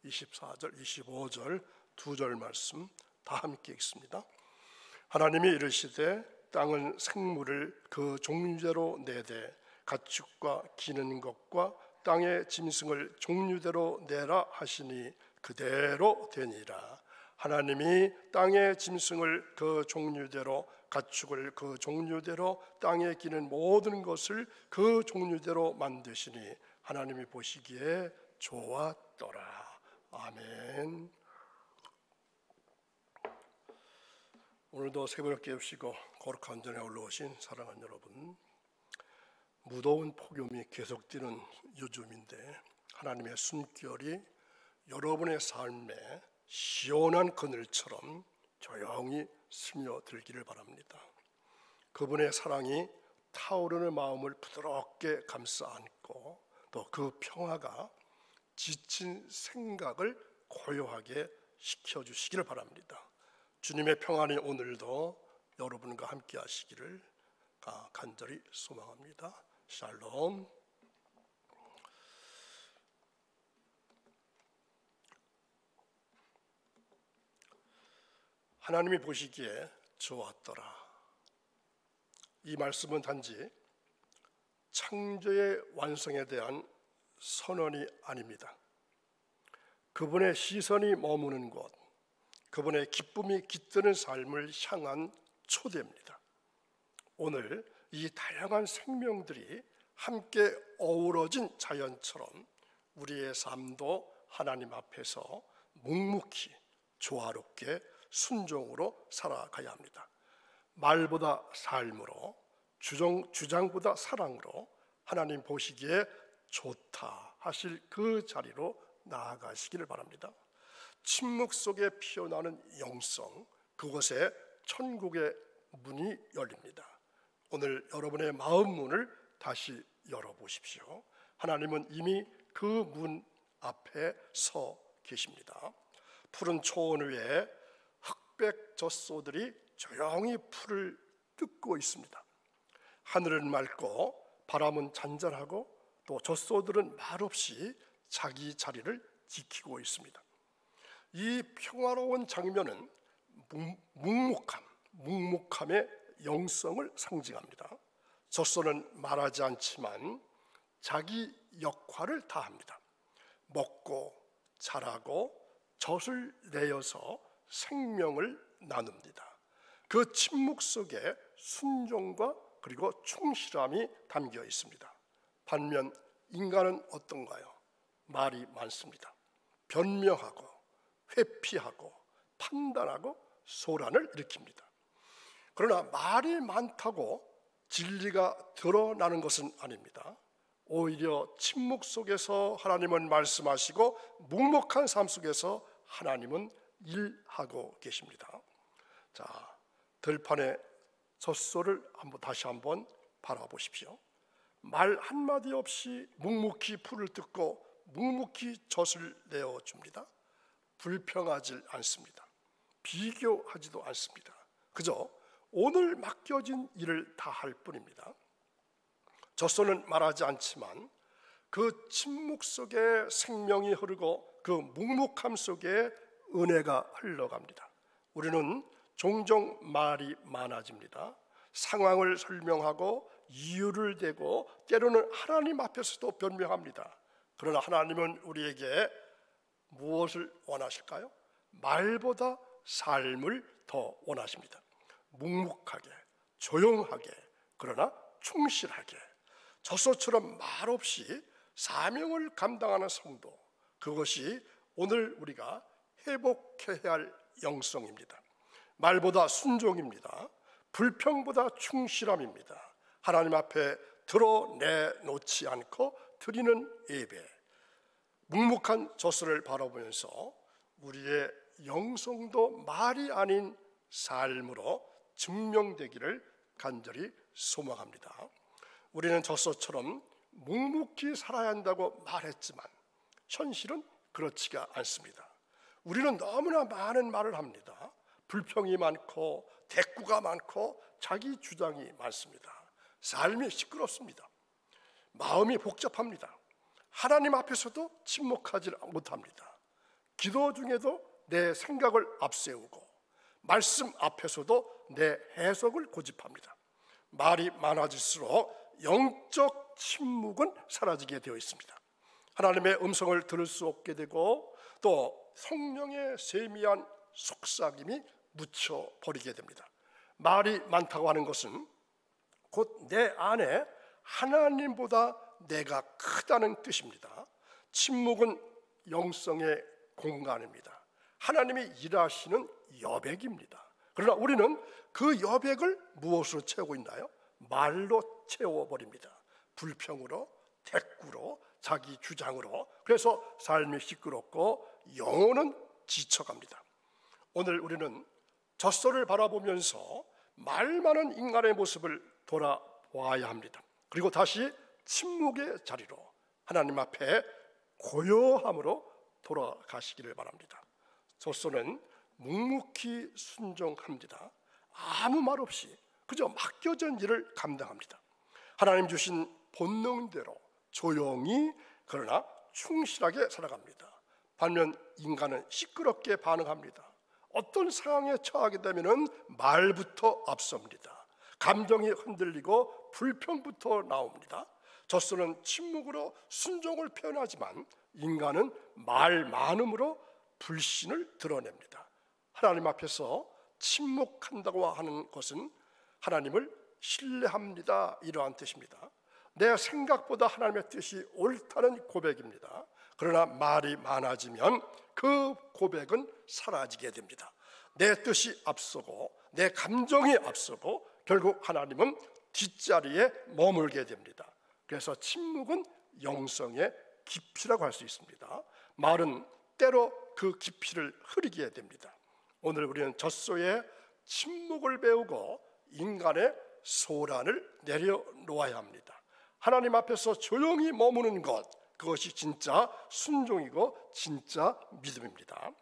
24절, 25절 두 절 말씀 다 함께 읽습니다. 하나님이 이르시되 땅은 생물을 그 종류대로 내되 가축과 기는 것과 땅의 짐승을 종류대로 내라 하시니 그대로 되니라. 하나님이 땅의 짐승을 그 종류대로, 가축을 그 종류대로, 땅에 기는 모든 것을 그 종류대로 만드시니 하나님이 보시기에 좋았더라. 아멘. 오늘도 새벽을 깨우시고 거룩한 전에 올라오신 사랑하는 여러분, 무더운 폭염이 계속되는 요즘인데 하나님의 숨결이 여러분의 삶에 시원한 그늘처럼 조용히 스며들기를 바랍니다. 그분의 사랑이 타오르는 마음을 부드럽게 감싸 안고 또 그 평화가 지친 생각을 고요하게 시켜주시기를 바랍니다. 주님의 평안이 오늘도 여러분과 함께 하시기를 간절히 소망합니다. 샬롬. 하나님이 보시기에 좋았더라. 이 말씀은 단지 창조의 완성에 대한 선언이 아닙니다. 그분의 시선이 머무는 곳, 그분의 기쁨이 깃드는 삶을 향한 초대입니다. 오늘 이 다양한 생명들이 함께 어우러진 자연처럼 우리의 삶도 하나님 앞에서 묵묵히 조화롭게 순종으로 살아가야 합니다. 말보다 삶으로, 주장보다 사랑으로 하나님 보시기에 좋다 하실 그 자리로 나아가시기를 바랍니다. 침묵 속에 피어나는 영성, 그곳에 천국의 문이 열립니다. 오늘 여러분의 마음 문을 다시 열어보십시오. 하나님은 이미 그 문 앞에 서 계십니다. 푸른 초원 위에 흑백 젖소들이 조용히 풀을 뜯고 있습니다. 하늘은 맑고 바람은 잔잔하고 또 젖소들은 말없이 자기 자리를 지키고 있습니다. 이 평화로운 장면은 묵묵함의 영성을 상징합니다. 젖소는 말하지 않지만 자기 역할을 다합니다. 먹고 자라고 젖을 내어서 생명을 나눕니다. 그 침묵 속에 순종과 그리고 충실함이 담겨 있습니다. 반면 인간은 어떤가요? 말이 많습니다. 변명하고 회피하고 판단하고 소란을 일으킵니다. 그러나 말이 많다고 진리가 드러나는 것은 아닙니다. 오히려 침묵 속에서 하나님은 말씀하시고 묵묵한 삶 속에서 하나님은 일하고 계십니다. 자, 들판의 젖소를 다시 한번 바라보십시오. 말 한마디 없이 묵묵히 풀을 뜯고 묵묵히 젖을 내어줍니다. 불평하지 않습니다. 비교하지도 않습니다. 그저 오늘 맡겨진 일을 다 할 뿐입니다. 젖소는 말하지 않지만 그 침묵 속에 생명이 흐르고 그 묵묵함 속에 은혜가 흘러갑니다. 우리는 종종 말이 많아집니다. 상황을 설명하고 이유를 대고 때로는 하나님 앞에서도 변명합니다. 그러나 하나님은 우리에게 무엇을 원하실까요? 말보다 삶을 더 원하십니다. 묵묵하게, 조용하게, 그러나 충실하게, 젖소처럼 말없이 사명을 감당하는 성도, 그것이 오늘 우리가 회복해야 할 영성입니다. 말보다 순종입니다. 불평보다 충실함입니다. 하나님 앞에 드러내놓지 않고 드리는 예배, 묵묵한 젖소를 바라보면서 우리의 영성도 말이 아닌 삶으로 증명되기를 간절히 소망합니다. 우리는 젖소처럼 묵묵히 살아야 한다고 말했지만 현실은 그렇지가 않습니다. 우리는 너무나 많은 말을 합니다. 불평이 많고 대꾸가 많고 자기 주장이 많습니다. 삶이 시끄럽습니다. 마음이 복잡합니다. 하나님 앞에서도 침묵하지 못합니다. 기도 중에도 내 생각을 앞세우고 말씀 앞에서도 내 해석을 고집합니다. 말이 많아질수록 영적 침묵은 사라지게 되어 있습니다. 하나님의 음성을 들을 수 없게 되고 또 성령의 세미한 속삭임이 묻혀버리게 됩니다. 말이 많다고 하는 것은 곧 내 안에 하나님보다 내가 크다는 뜻입니다. 침묵은 영성의 공간입니다. 하나님이 일하시는 여백입니다. 그러나 우리는 그 여백을 무엇으로 채우고 있나요? 말로 채워버립니다. 불평으로, 대꾸로, 자기 주장으로. 그래서 삶이 시끄럽고 영혼은 지쳐갑니다. 오늘 우리는 젖소를 바라보면서 말 많은 인간의 모습을 돌아보아야 합니다. 그리고 다시 침묵의 자리로 하나님 앞에 고요함으로 돌아가시기를 바랍니다. 젖소는 묵묵히 순종합니다. 아무 말 없이 그저 맡겨진 일을 감당합니다. 하나님 주신 본능대로 조용히 그러나 충실하게 살아갑니다. 반면 인간은 시끄럽게 반응합니다. 어떤 상황에 처하게 되면 말부터 앞섭니다. 감정이 흔들리고 불평부터 나옵니다. 젖소는 침묵으로 순종을 표현하지만 인간은 말 많음으로 불신을 드러냅니다. 하나님 앞에서 침묵한다고 하는 것은 하나님을 신뢰합니다, 이러한 뜻입니다. 내 생각보다 하나님의 뜻이 옳다는 고백입니다. 그러나 말이 많아지면 그 고백은 사라지게 됩니다. 내 뜻이 앞서고 내 감정이 앞서고 결국 하나님은 뒷자리에 머물게 됩니다. 그래서 침묵은 영성의 깊이라고 할 수 있습니다. 말은 때로 그 깊이를 흐리게 됩니다. 오늘 우리는 젖소의 침묵을 배우고 인간의 소란을 내려놓아야 합니다. 하나님 앞에서 조용히 머무는 것, 그것이 진짜 순종이고 진짜 믿음입니다.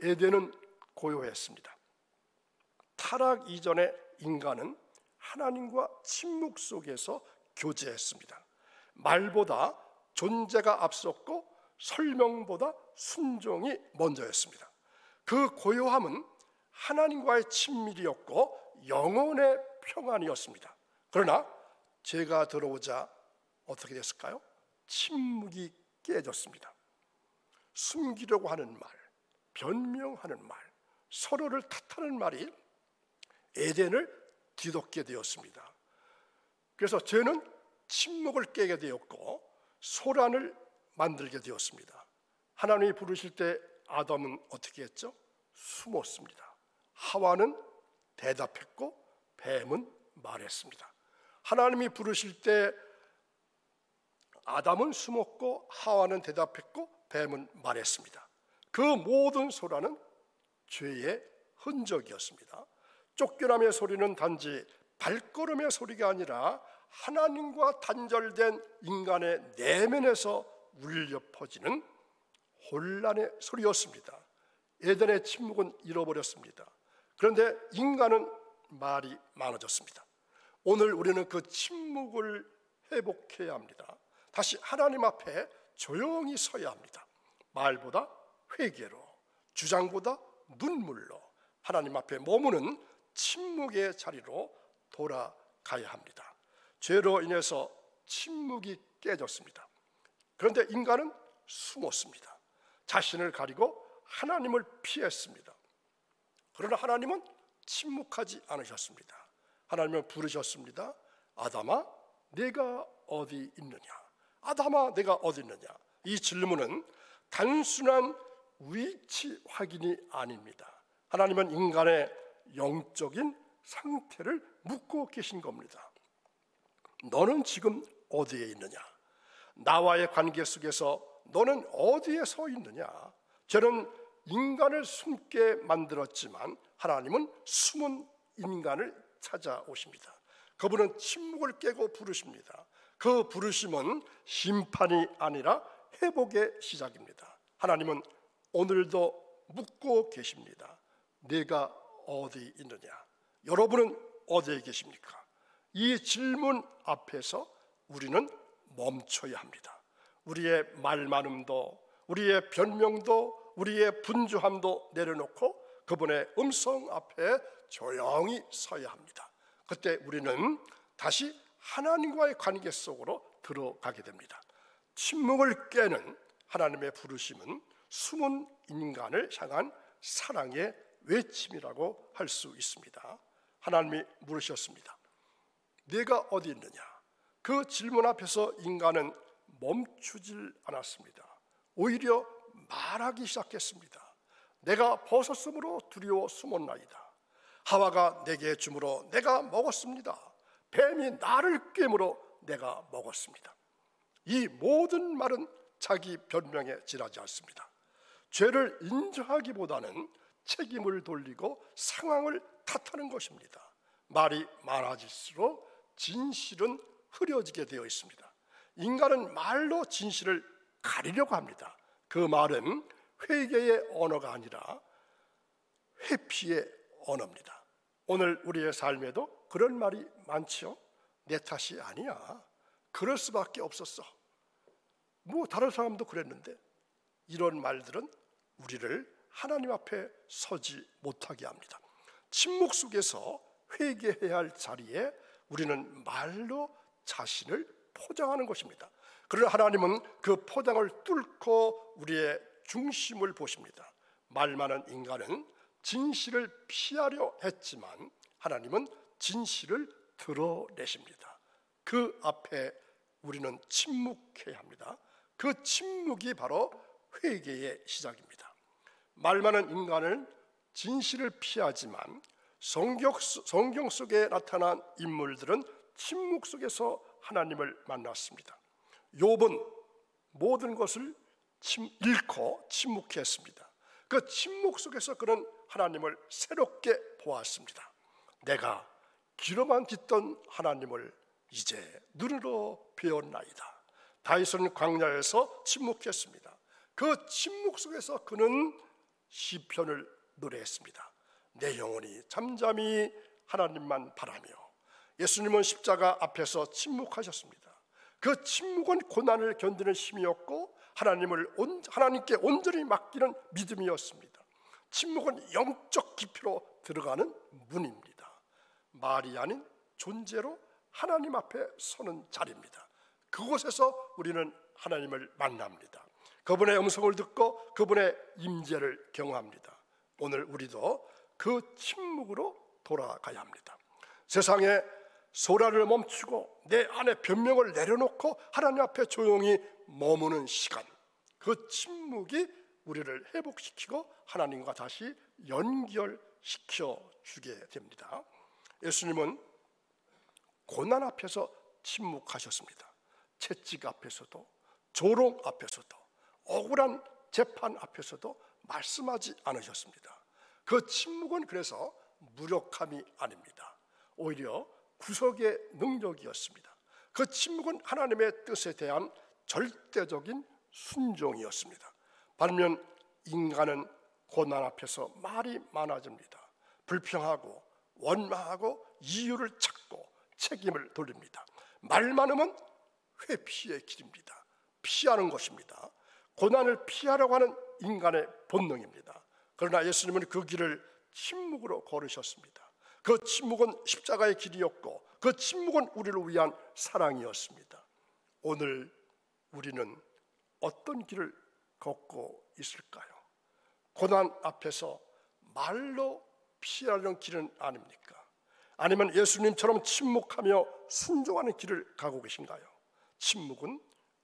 에덴은 고요했습니다. 타락 이전에 인간은 하나님과 침묵 속에서 교제했습니다. 말보다 존재가 앞섰고 설명보다 순종이 먼저였습니다. 그 고요함은 하나님과의 친밀이었고 영혼의 평안이었습니다. 그러나 죄가 들어오자 어떻게 됐을까요? 침묵이 깨졌습니다. 숨기려고 하는 말, 변명하는 말, 서로를 탓하는 말이 에덴을 뒤덮게 되었습니다. 그래서 죄는 침묵을 깨게 되었고 소란을 만들게 되었습니다. 하나님이 부르실 때 아담은 어떻게 했죠? 숨었습니다. 하와는 대답했고 뱀은 말했습니다. 하나님이 부르실 때 아담은 숨었고 하와는 대답했고 뱀은 말했습니다. 그 모든 소란은 죄의 흔적이었습니다. 쫓겨남의 소리는 단지 발걸음의 소리가 아니라 하나님과 단절된 인간의 내면에서 울려 퍼지는 혼란의 소리였습니다. 에덴의 침묵은 잃어버렸습니다. 그런데 인간은 말이 많아졌습니다. 오늘 우리는 그 침묵을 회복해야 합니다. 다시 하나님 앞에 조용히 서야 합니다. 말보다 회개로, 주장보다 눈물로 하나님 앞에 머무는 침묵의 자리로 돌아가야 합니다. 죄로 인해서 침묵이 깨졌습니다. 그런데 인간은 숨었습니다. 자신을 가리고 하나님을 피했습니다. 그러나 하나님은 침묵하지 않으셨습니다. 하나님은 부르셨습니다. 아담아, 내가 어디 있느냐? 아담아, 내가 어디 있느냐? 이 질문은 단순한 위치 확인이 아닙니다. 하나님은 인간의 영적인 상태를 묻고 계신 겁니다. 너는 지금 어디에 있느냐? 나와의 관계 속에서 너는 어디에 서 있느냐? 저는 인간을 숨게 만들었지만 하나님은 숨은 인간을 찾아오십니다. 그분은 침묵을 깨고 부르십니다. 그 부르심은 심판이 아니라 회복의 시작입니다. 하나님은 오늘도 묻고 계십니다. 내가 어디 있느냐? 여러분은 어디에 계십니까? 이 질문 앞에서 우리는 멈춰야 합니다. 우리의 말 많음도, 우리의 변명도, 우리의 분주함도 내려놓고 그분의 음성 앞에 조용히 서야 합니다. 그때 우리는 다시 하나님과의 관계 속으로 들어가게 됩니다. 침묵을 깨는 하나님의 부르심은 숨은 인간을 향한 사랑의 외침이라고 할 수 있습니다. 하나님이 물으셨습니다. 네가 어디 있느냐? 그 질문 앞에서 인간은 멈추질 않았습니다. 오히려 말하기 시작했습니다. 내가 벗었으므로 두려워 숨었나이다. 하와가 내게 주므로 내가 먹었습니다. 뱀이 나를 꿰므로 내가 먹었습니다. 이 모든 말은 자기 변명에 지나지 않습니다. 죄를 인정하기보다는 책임을 돌리고 상황을 탓하는 것입니다. 말이 많아질수록 진실은 흐려지게 되어 있습니다. 인간은 말로 진실을 가리려고 합니다. 그 말은 회개의 언어가 아니라 회피의 언어입니다. 오늘 우리의 삶에도 그런 말이 많지요. 내 탓이 아니야. 그럴 수밖에 없었어. 뭐 다른 사람도 그랬는데. 이런 말들은 우리를 하나님 앞에 서지 못하게 합니다. 침묵 속에서 회개해야 할 자리에 우리는 말로 자신을 포장하는 것입니다. 그러나 하나님은 그 포장을 뚫고 우리의 중심을 보십니다. 말 많은 인간은 진실을 피하려 했지만 하나님은 진실을 드러내십니다. 그 앞에 우리는 침묵해야 합니다. 그 침묵이 바로 회개의 시작입니다. 말 많은 인간은 진실을 피하지만 성경 속에 나타난 인물들은 침묵 속에서 하나님을 만났습니다. 욥은 모든 것을 잃고 침묵했습니다. 그 침묵 속에서 그는 하나님을 새롭게 보았습니다. 내가 귀로만 듣던 하나님을 이제 눈으로 배웠나이다. 다윗은 광야에서 침묵했습니다. 그 침묵 속에서 그는 시편을 노래했습니다. 내 영혼이 잠잠히 하나님만 바라며. 예수님은 십자가 앞에서 침묵하셨습니다. 그 침묵은 고난을 견디는 힘이었고 하나님께 온전히 맡기는 믿음이었습니다. 침묵은 영적 깊이로 들어가는 문입니다. 말이 아닌 존재로 하나님 앞에 서는 자리입니다. 그곳에서 우리는 하나님을 만납니다. 그분의 음성을 듣고 그분의 임재를 경험합니다. 오늘 우리도 그 침묵으로 돌아가야 합니다. 세상에 소라를 멈추고 내 안에 변명을 내려놓고 하나님 앞에 조용히 머무는 시간, 그 침묵이 우리를 회복시키고 하나님과 다시 연결시켜 주게 됩니다. 예수님은 고난 앞에서 침묵하셨습니다. 채찍 앞에서도, 조롱 앞에서도, 억울한 재판 앞에서도 말씀하지 않으셨습니다. 그 침묵은 그래서 무력함이 아닙니다. 오히려 구속의 능력이었습니다. 그 침묵은 하나님의 뜻에 대한 절대적인 순종이었습니다. 반면 인간은 고난 앞에서 말이 많아집니다. 불평하고 원망하고 이유를 찾고 책임을 돌립니다. 말 많으면 회피의 길입니다. 피하는 것입니다. 고난을 피하려고 하는 인간의 본능입니다. 그러나 예수님은 그 길을 침묵으로 걸으셨습니다. 그 침묵은 십자가의 길이었고 그 침묵은 우리를 위한 사랑이었습니다. 오늘 우리는 어떤 길을 걷고 있을까요? 고난 앞에서 말로 피하려는 길은 아닙니까? 아니면 예수님처럼 침묵하며 순종하는 길을 가고 계신가요? 침묵은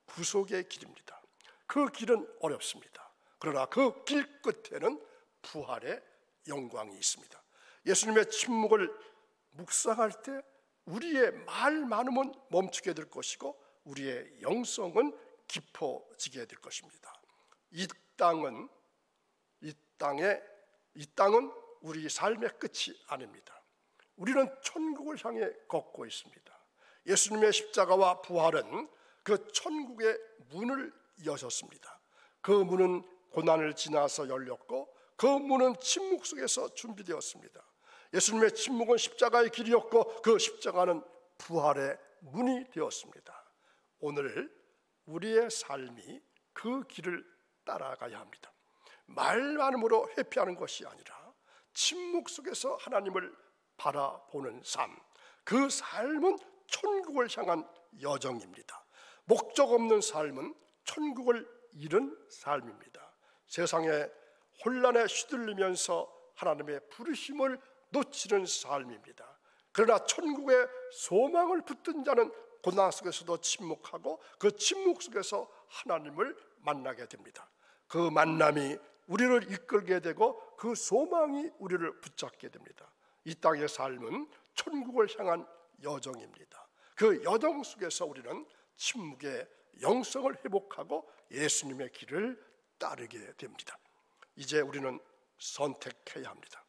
구속의 길입니다. 그 길은 어렵습니다. 그러나 그 길 끝에는 부활의 영광이 있습니다. 예수님의 침묵을 묵상할 때 우리의 말 많음은 멈추게 될 것이고 우리의 영성은 깊어지게 될 것입니다. 이 땅은 우리 삶의 끝이 아닙니다. 우리는 천국을 향해 걷고 있습니다. 예수님의 십자가와 부활은 그 천국의 문을 여셨습니다. 그 문은 고난을 지나서 열렸고 그 문은 침묵 속에서 준비되었습니다. 예수님의 침묵은 십자가의 길이었고 그 십자가는 부활의 문이 되었습니다. 오늘 우리의 삶이 그 길을 따라가야 합니다. 말 많음으로 회피하는 것이 아니라 침묵 속에서 하나님을 바라보는 삶, 그 삶은 천국을 향한 여정입니다. 목적 없는 삶은 천국을 잃은 삶입니다. 세상에 혼란에 휘둘리면서 하나님의 부르심을 놓치는 삶입니다. 그러나 천국의 소망을 붙든 자는 고난 속에서도 침묵하고 그 침묵 속에서 하나님을 만나게 됩니다. 그 만남이 우리를 이끌게 되고 그 소망이 우리를 붙잡게 됩니다. 이 땅의 삶은 천국을 향한 여정입니다. 그 여정 속에서 우리는 침묵의 영성을 회복하고 예수님의 길을 따르게 됩니다. 이제 우리는 선택해야 합니다.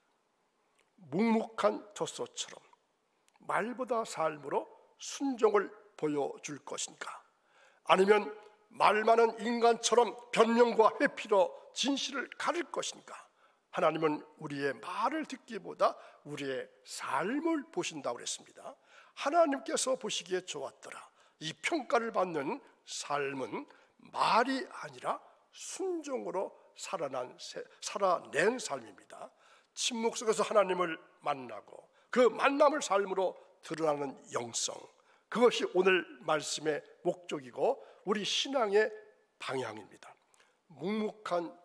묵묵한 젖소처럼 말보다 삶으로 순종을 보여줄 것인가, 아니면 말 많은 인간처럼 변명과 회피로 진실을 가릴 것인가. 하나님은 우리의 말을 듣기보다 우리의 삶을 보신다고 그랬습니다. 하나님께서 보시기에 좋았더라. 이 평가를 받는 삶은 말이 아니라 순종으로 살아낸 삶입니다. 침묵 속에서 하나님을 만나고 그 만남을 삶으로 드러나는 영성, 그것이 오늘 말씀의 목적이고 우리 신앙의 방향입니다. 묵묵한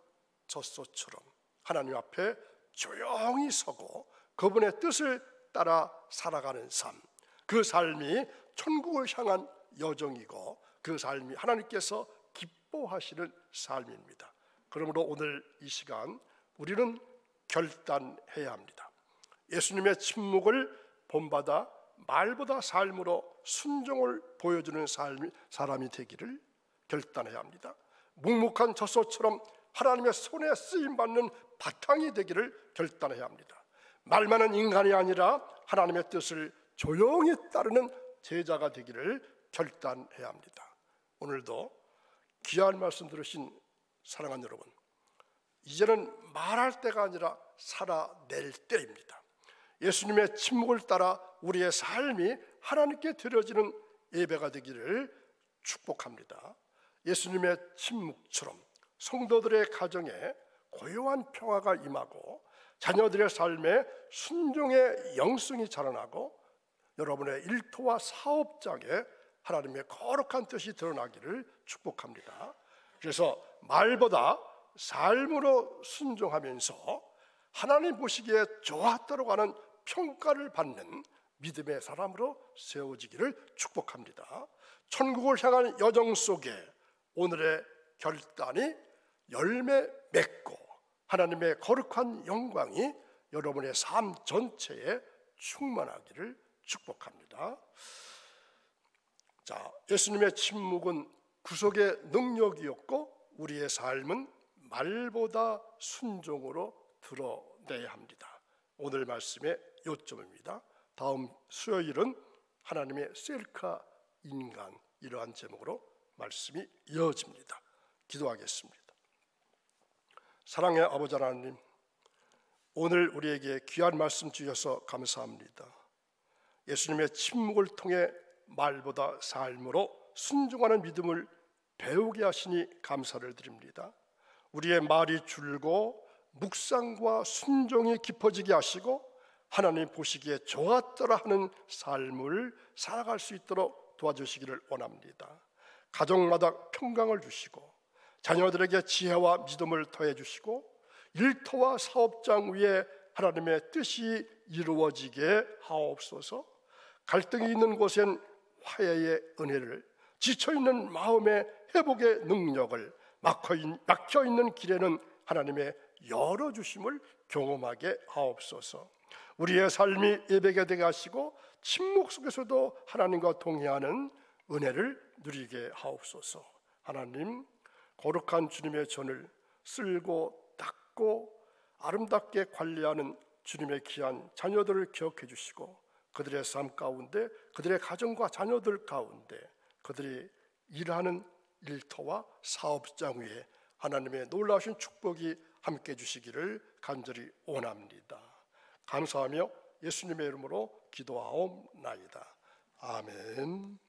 젖소처럼 하나님 앞에 조용히 서고 그분의 뜻을 따라 살아가는 삶, 그 삶이 천국을 향한 여정이고 그 삶이 하나님께서 기뻐하시는 삶입니다. 그러므로 오늘 이 시간 우리는 결단해야 합니다. 예수님의 침묵을 본받아 말보다 삶으로 순종을 보여주는 사람이 되기를 결단해야 합니다. 묵묵한 젖소처럼 하나님의 손에 쓰임받는 바탕이 되기를 결단해야 합니다. 말 많은 인간이 아니라 하나님의 뜻을 조용히 따르는 제자가 되기를 결단해야 합니다. 오늘도 귀한 말씀 들으신 사랑하는 여러분, 이제는 말할 때가 아니라 살아낼 때입니다. 예수님의 침묵을 따라 우리의 삶이 하나님께 드려지는 예배가 되기를 축복합니다. 예수님의 침묵처럼 성도들의 가정에 고요한 평화가 임하고 자녀들의 삶에 순종의 영성이 자라나고 여러분의 일터와 사업장에 하나님의 거룩한 뜻이 드러나기를 축복합니다. 그래서 말보다 삶으로 순종하면서 하나님 보시기에 좋았다고 하는 평가를 받는 믿음의 사람으로 세워지기를 축복합니다. 천국을 향한 여정 속에 오늘의 결단이 열매 맺고 하나님의 거룩한 영광이 여러분의 삶 전체에 충만하기를 축복합니다. 자, 예수님의 침묵은 구속의 능력이었고 우리의 삶은 말보다 순종으로 드러내야 합니다. 오늘 말씀의 요점입니다. 다음 수요일은 하나님의 셀카 인간, 이러한 제목으로 말씀이 이어집니다. 기도하겠습니다. 사랑의 아버지 하나님, 오늘 우리에게 귀한 말씀 주셔서 감사합니다. 예수님의 침묵을 통해 말보다 삶으로 순종하는 믿음을 배우게 하시니 감사를 드립니다. 우리의 말이 줄고 묵상과 순종이 깊어지게 하시고 하나님 보시기에 좋았더라 하는 삶을 살아갈 수 있도록 도와주시기를 원합니다. 가정마다 평강을 주시고 자녀들에게 지혜와 믿음을 더해 주시고 일터와 사업장 위에 하나님의 뜻이 이루어지게 하옵소서. 갈등이 있는 곳엔 화해의 은혜를, 지쳐있는 마음의 회복의 능력을, 막혀있는 길에는 하나님의 열어주심을 경험하게 하옵소서. 우리의 삶이 예배가 되게 하시고 침묵 속에서도 하나님과 동행하는 은혜를 누리게 하옵소서. 하나님, 거룩한 주님의 전을 쓸고 닦고 아름답게 관리하는 주님의 귀한 자녀들을 기억해 주시고 그들의 삶 가운데, 그들의 가정과 자녀들 가운데 그들이 일하는 일터와 사업장 위에 하나님의 놀라우신 축복이 함께 해 주시기를 간절히 원합니다. 감사하며 예수님의 이름으로 기도하옵나이다. 아멘.